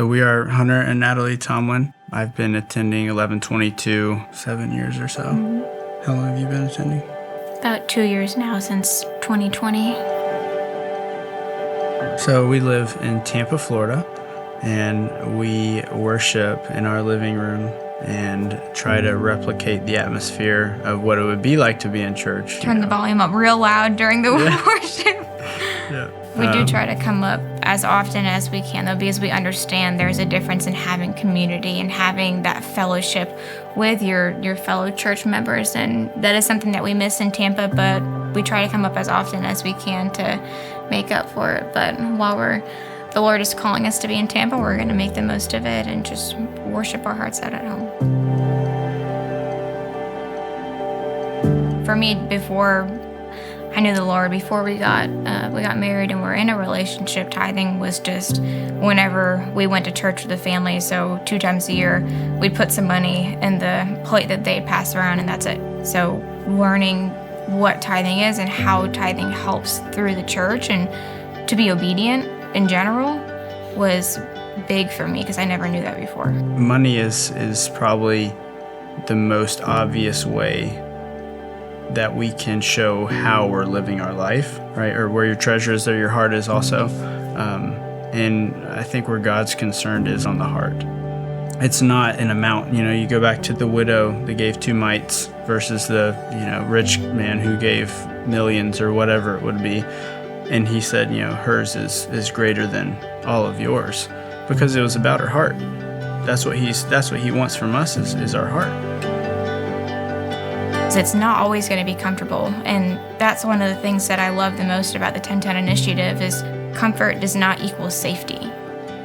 So we are Hunter and Natalie Tomlin. I've been attending 1122 7 years or so. How long have you been attending? About 2 years now, since 2020. So we live in Tampa, Florida, and we worship in our living room and try to replicate the atmosphere of what it would be like to be in church. Turn the volume up real loud during the worship. Yeah. We do try to come up as often as we can, though, because we understand there's a difference in having community and having that fellowship with your fellow church members. And that is something that we miss in Tampa, but we try to come up as often as we can to make up for it. But while the Lord is calling us to be in Tampa, we're going to make the most of it and just worship our hearts out at home. For me, before I knew the Lord, before we got married and we're in a relationship, tithing was just whenever we went to church with the family. So 2 times a year, we'd put some money in the plate that they pass around, and that's it. So learning what tithing is and how tithing helps through the church and to be obedient in general was big for me because I never knew that before. Money is probably the most obvious way that we can show how we're living our life, right? Or where your treasure is, there your heart is also. And I think where God's concerned is on the heart. It's not an amount. You go back to the widow that gave 2 mites versus the rich man who gave millions or whatever it would be. And he said, hers is greater than all of yours because it was about her heart. That's what he wants from us is our heart. It's not always going to be comfortable, and that's one of the things that I love the most about the 1010 initiative is comfort does not equal safety.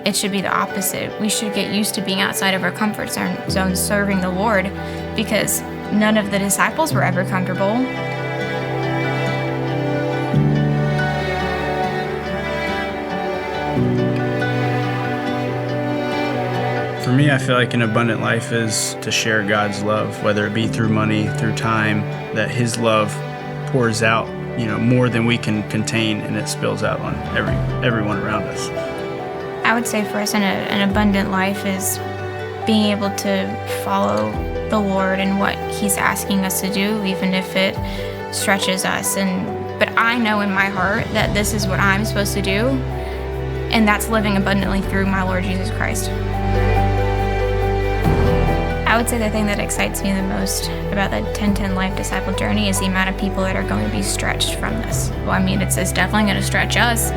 It should be the opposite. We should get used to being outside of our comfort zone serving the Lord because none of the disciples were ever comfortable. For me, I feel like an abundant life is to share God's love, whether it be through money, through time, that His love pours out, more than we can contain, and it spills out on everyone around us. I would say for us, an abundant life is being able to follow the Lord and what He's asking us to do, even if it stretches us. But I know in my heart that this is what I'm supposed to do, and that's living abundantly through my Lord Jesus Christ. I would say the thing that excites me the most about the 1010 Life Disciple journey is the amount of people that are going to be stretched from this. Well, it's definitely going to stretch us.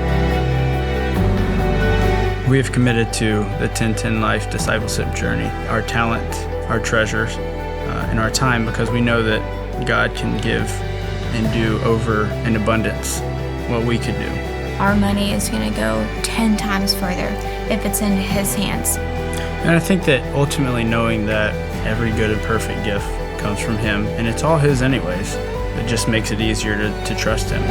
We have committed to the 1010 Life Discipleship journey, our talent, our treasures, and our time, because we know that God can give and do over in abundance what we could do. Our money is going to go 10 times further if it's in His hands. And I think that ultimately knowing that every good and perfect gift comes from Him, and it's all His anyways, it just makes it easier to trust Him.